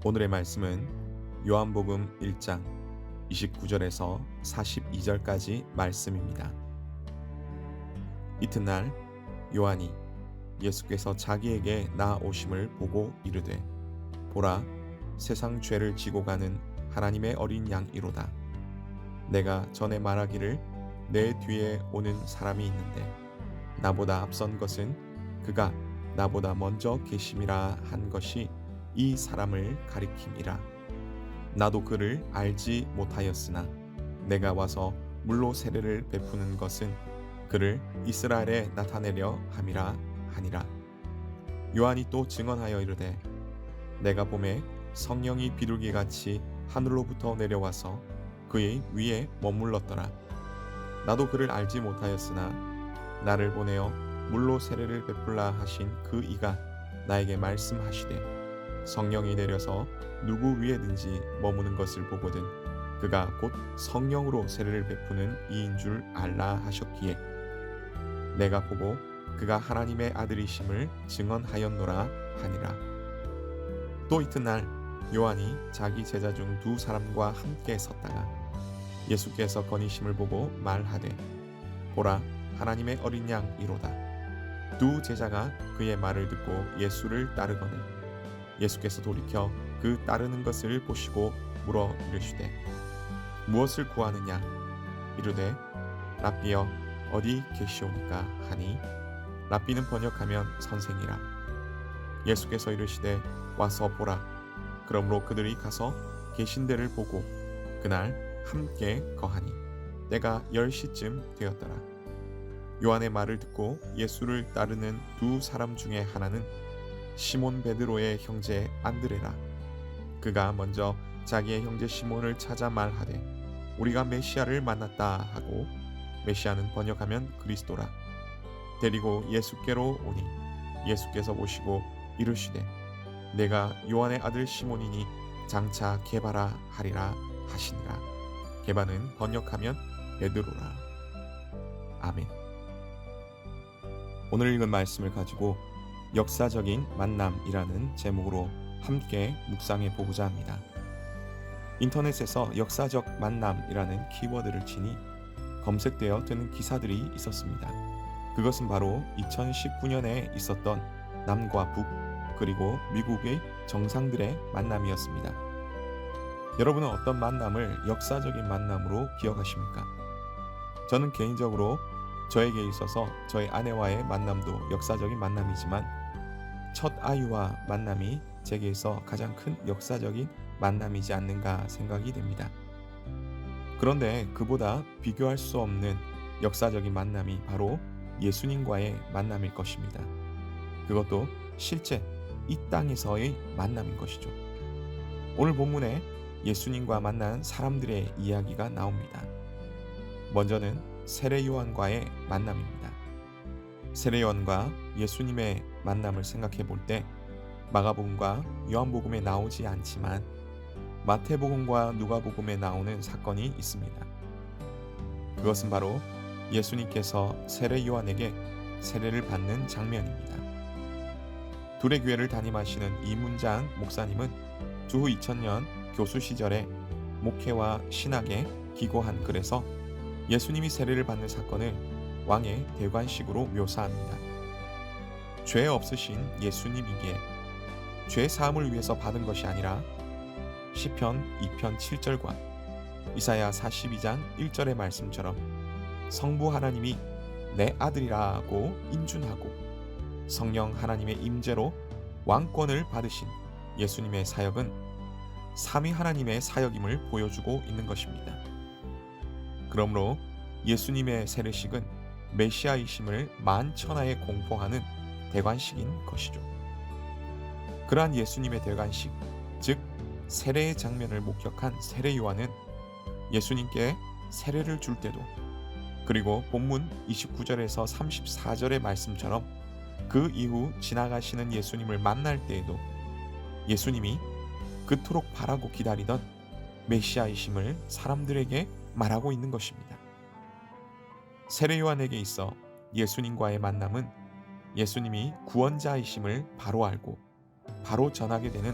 오늘의 말씀은 요한복음 1장 29절에서 42절까지 말씀입니다. 이튿날 요한이 예수께서 자기에게 나아오심을 보고 이르되 보라, 세상 죄를 지고 가는 하나님의 어린 양이로다. 내가 전에 말하기를 내 뒤에 오는 사람이 있는데 나보다 앞선 것은 그가 나보다 먼저 계심이라 한 것이 이 사람을 가리킴이라. 나도 그를 알지 못하였으나 내가 와서 물로 세례를 베푸는 것은 그를 이스라엘에 나타내려 함이라 하니라. 요한이 또 증언하여 이르되 내가 보매 성령이 비둘기같이 하늘로부터 내려와서 그의 위에 머물렀더라. 나도 그를 알지 못하였으나 나를 보내어 물로 세례를 베풀라 하신 그 이가 나에게 말씀하시되 성령이 내려서 누구 위에든지 머무는 것을 보거든 그가 곧 성령으로 세례를 베푸는 이인 줄 알라 하셨기에 내가 보고 그가 하나님의 아들이심을 증언하였노라 하니라. 또 이튿날 요한이 자기 제자 중 두 사람과 함께 섰다가 예수께서 거니심을 보고 말하되 보라, 하나님의 어린 양이로다. 두 제자가 그의 말을 듣고 예수를 따르거늘 예수께서 돌이켜 그 따르는 것을 보시고 물어 이르시되 무엇을 구하느냐? 이르되 랍비여 어디 계시오니까 하니 랍비는 번역하면 선생이라. 예수께서 이르시되 와서 보라. 그러므로 그들이 가서 계신 데를 보고 그날 함께 거하니 때가 10시쯤 되었더라. 요한의 말을 듣고 예수를 따르는 두 사람 중에 하나는 시몬 베드로의 형제 안드레라. 그가 먼저 자기의 형제 시몬을 찾아 말하되 우리가 메시아를 만났다 하고 메시아는 번역하면 그리스도라. 데리고 예수께로 오니 예수께서 보시고 이르시되 내가 요한의 아들 시몬이니 장차 게바라 하리라 하시니라. 게바는 번역하면 베드로라. 아멘. 오늘 읽은 말씀을 가지고 역사적인 만남이라는 제목으로 함께 묵상해 보고자 합니다. 인터넷에서 역사적 만남이라는 키워드를 치니 검색되어 뜨는 기사들이 있었습니다. 그것은 바로 2019년에 있었던 남과 북 그리고 미국의 정상들의 만남이었습니다. 여러분은 어떤 만남을 역사적인 만남으로 기억하십니까? 저는 개인적으로 저에게 있어서 저희 아내와의 만남도 역사적인 만남이지만 첫 아이와 만남이 제게서 가장 큰 역사적인 만남이지 않는가 생각이 됩니다. 그런데 그보다 비교할 수 없는 역사적인 만남이 바로 예수님과의 만남일 것입니다. 그것도 실제 이 땅에서의 만남인 것이죠. 오늘 본문에 예수님과 만난 사람들의 이야기가 나옵니다. 먼저는 세례 요한과의 만남입니다. 세례 요한과 예수님의 만남을 생각해 볼 때 마가복음과 요한복음에 나오지 않지만 마태복음과 누가복음에 나오는 사건이 있습니다. 그것은 바로 예수님께서 세례 요한에게 세례를 받는 장면입니다. 둘의 교회를 담임하시는 이문장 목사님은 주후 2000년 교수 시절에 목회와 신학에 기고한 글에서 예수님이 세례를 받는 사건을 왕의 대관식으로 묘사합니다. 죄 없으신 예수님이기에 죄 사함을 위해서 받은 것이 아니라 시편 2편 7절과 이사야 42장 1절의 말씀처럼 성부 하나님이 내 아들이라고 인준하고 성령 하나님의 임재로 왕권을 받으신 예수님의 사역은 삼위 하나님의 사역임을 보여주고 있는 것입니다. 그러므로 예수님의 세례식은 메시아이심을 만천하에 공포하는 대관식인 것이죠. 그러한 예수님의 대관식, 즉 세례의 장면을 목격한 세례 요한은 예수님께 세례를 줄 때도 그리고 본문 29절에서 34절의 말씀처럼 그 이후 지나가시는 예수님을 만날 때에도 예수님이 그토록 바라고 기다리던 메시아이심을 사람들에게 말하고 있는 것입니다. 세례 요한에게 있어 예수님과의 만남은 예수님이 구원자이심을 바로 알고 바로 전하게 되는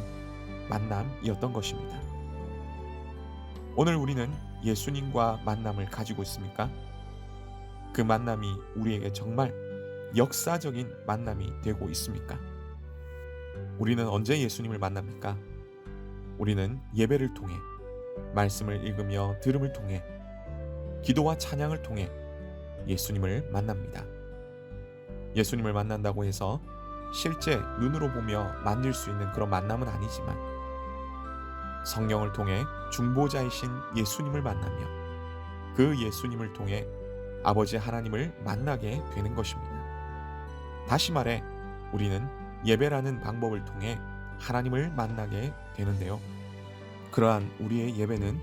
만남이었던 것입니다. 오늘 우리는 예수님과 만남을 가지고 있습니까? 그 만남이 우리에게 정말 역사적인 만남이 되고 있습니까? 우리는 언제 예수님을 만납니까? 우리는 예배를 통해, 말씀을 읽으며 들음을 통해, 기도와 찬양을 통해 예수님을 만납니다. 예수님을 만난다고 해서 실제 눈으로 보며 만질 수 있는 그런 만남은 아니지만 성령을 통해 중보자이신 예수님을 만나며 그 예수님을 통해 아버지 하나님을 만나게 되는 것입니다. 다시 말해 우리는 예배라는 방법을 통해 하나님을 만나게 되는데요. 그러한 우리의 예배는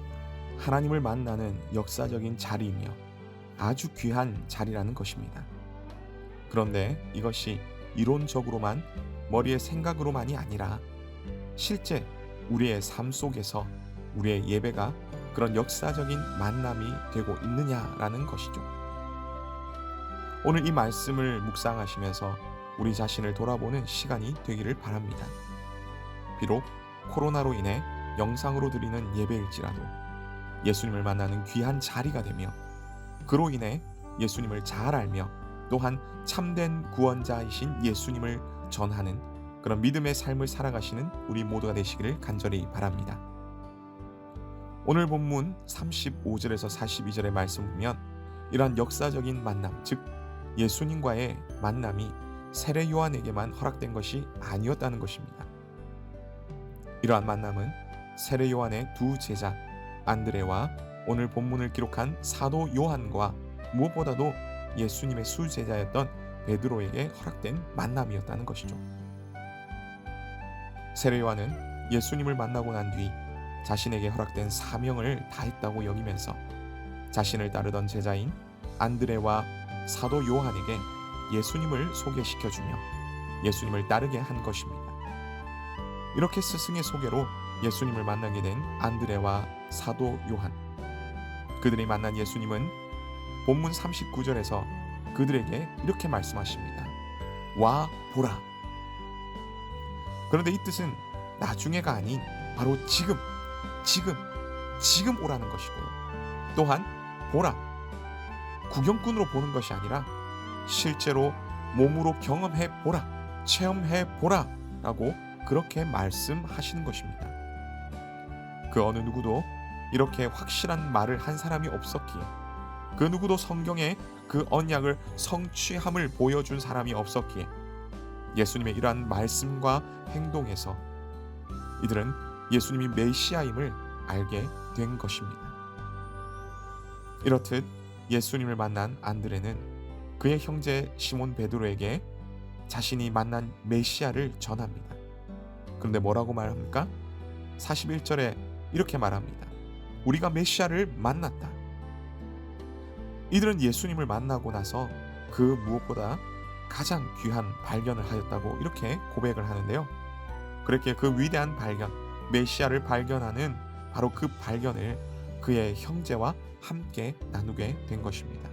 하나님을 만나는 역사적인 자리이며 아주 귀한 자리라는 것입니다. 그런데 이것이 이론적으로만 머리의 생각으로만이 아니라 실제 우리의 삶 속에서 우리의 예배가 그런 역사적인 만남이 되고 있느냐라는 것이죠. 오늘 이 말씀을 묵상하시면서 우리 자신을 돌아보는 시간이 되기를 바랍니다. 비록 코로나로 인해 영상으로 드리는 예배일지라도 예수님을 만나는 귀한 자리가 되며 그로 인해 예수님을 잘 알며 또한 참된 구원자이신 예수님을 전하는 그런 믿음의 삶을 살아가시는 우리 모두가 되시기를 간절히 바랍니다. 오늘 본문 35절에서 42절의 말씀 보면 이러한 역사적인 만남, 즉 예수님과의 만남이 세례 요한에게만 허락된 것이 아니었다는 것입니다. 이러한 만남은 세례 요한의 두 제자 안드레와 오늘 본문을 기록한 사도 요한과 무엇보다도 예수님의 수제자였던 베드로에게 허락된 만남이었다는 것이죠. 세례 요한은 예수님을 만나고 난 뒤 자신에게 허락된 사명을 다했다고 여기면서 자신을 따르던 제자인 안드레와 사도 요한에게 예수님을 소개시켜주며 예수님을 따르게 한 것입니다. 이렇게 스승의 소개로 예수님을 만나게 된 안드레와 사도 요한, 그들이 만난 예수님은 본문 39절에서 그들에게 이렇게 말씀하십니다. 와 보라. 그런데 이 뜻은 나중에가 아닌 바로 지금 오라는 것이고요. 또한 보라, 구경꾼으로 보는 것이 아니라 실제로 몸으로 경험해 보라, 체험해 보라 라고 그렇게 말씀하시는 것입니다. 그 어느 누구도 이렇게 확실한 말을 한 사람이 없었기에, 그 누구도 성경에 그 언약을 성취함을 보여준 사람이 없었기에 예수님의 이러한 말씀과 행동에서 이들은 예수님이 메시아임을 알게 된 것입니다. 이렇듯 예수님을 만난 안드레는 그의 형제 시몬 베드로에게 자신이 만난 메시아를 전합니다. 그런데 뭐라고 말합니까? 41절에 이렇게 말합니다. 우리가 메시아를 만났다. 이들은 예수님을 만나고 나서 그 무엇보다 가장 귀한 발견을 하였다고 이렇게 고백을 하는데요. 그렇게 그 위대한 발견, 메시아를 발견하는 바로 그 발견을 그의 형제와 함께 나누게 된 것입니다.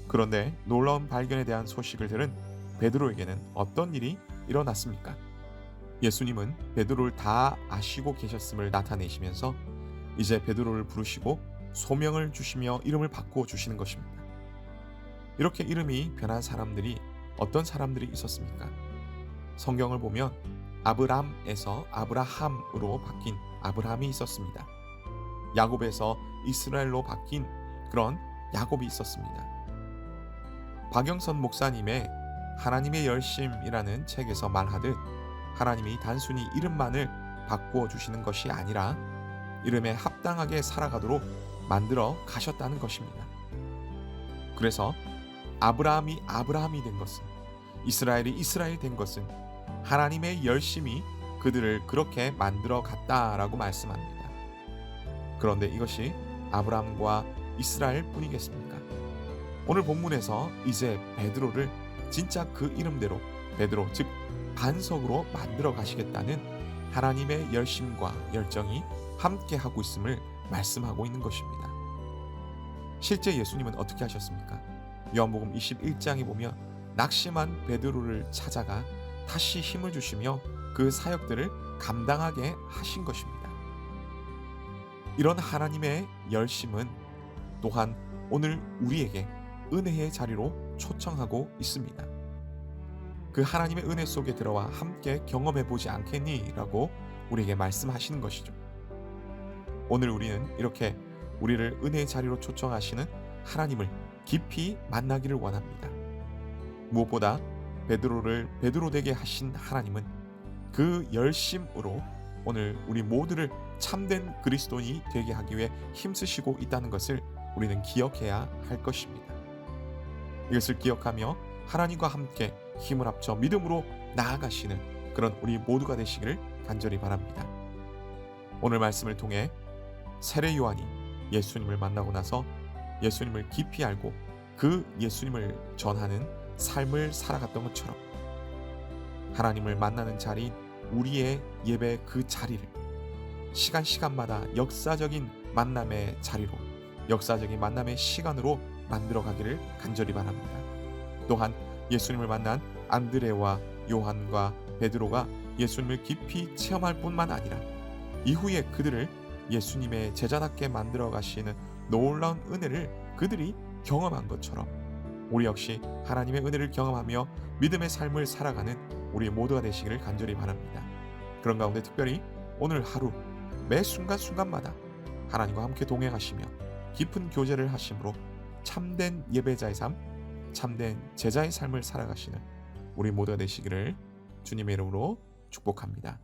그런데 놀라운 발견에 대한 소식을 들은 베드로에게는 어떤 일이 일어났습니까? 예수님은 베드로를 다 아시고 계셨음을 나타내시면서 이제 베드로를 부르시고 소명을 주시며 이름을 바꾸어 주시는 것입니다. 이렇게 이름이 변한 사람들이 어떤 사람들이 있었습니까? 성경을 보면 아브람에서 아브라함으로 바뀐 아브라함이 있었습니다. 야곱에서 이스라엘로 바뀐 그런 야곱이 있었습니다. 박영선 목사님의 하나님의 열심이라는 책에서 말하듯 하나님이 단순히 이름만을 바꾸어 주시는 것이 아니라 이름에 합당하게 살아가도록 만들어 가셨다는 것입니다. 그래서 아브라함이 아브라함이 된 것은, 이스라엘이 이스라엘 된 것은 하나님의 열심이 그들을 그렇게 만들어 갔다라고 말씀합니다. 그런데 이것이 아브라함과 이스라엘 뿐이겠습니까? 오늘 본문에서 이제 베드로를 진짜 그 이름대로 베드로, 즉 반석으로 만들어 가시겠다는 하나님의 열심과 열정이 함께 하고 있음을 말씀하고 있는 것입니다. 실제 예수님은 어떻게 하셨습니까? 요한복음 21장에 보면 낙심한 베드로를 찾아가 다시 힘을 주시며 그 사역들을 감당하게 하신 것입니다. 이런 하나님의 열심은 또한 오늘 우리에게 은혜의 자리로 초청하고 있습니다. 그 하나님의 은혜 속에 들어와 함께 경험해 보지 않겠니? 라고 우리에게 말씀하시는 것이죠. 오늘 우리는 이렇게 우리를 은혜의 자리로 초청하시는 하나님을 깊이 만나기를 원합니다. 무엇보다 베드로를 베드로 되게 하신 하나님은 그 열심으로 오늘 우리 모두를 참된 그리스도인이 되게 하기 위해 힘쓰시고 있다는 것을 우리는 기억해야 할 것입니다. 이것을 기억하며 하나님과 함께 힘을 합쳐 믿음으로 나아가시는 그런 우리 모두가 되시기를 간절히 바랍니다. 오늘 말씀을 통해 세례 요한이 예수님을 만나고 나서 예수님을 깊이 알고 그 예수님을 전하는 삶을 살아갔던 것처럼 하나님을 만나는 자리인 우리의 예배 그 자리를 시간마다 역사적인 만남의 자리로, 역사적인 만남의 시간으로 만들어가기를 간절히 바랍니다. 또한 예수님을 만난 안드레와 요한과 베드로가 예수님을 깊이 체험할 뿐만 아니라 이후에 그들을 예수님의 제자답게 만들어 가시는 놀라운 은혜를 그들이 경험한 것처럼 우리 역시 하나님의 은혜를 경험하며 믿음의 삶을 살아가는 우리 모두가 되시기를 간절히 바랍니다. 그런 가운데 특별히 오늘 하루 매 순간순간마다 하나님과 함께 동행하시며 깊은 교제를 하심으로 참된 예배자의 삶, 참된 제자의 삶을 살아가시는 우리 모두가 되시기를 주님의 이름으로 축복합니다.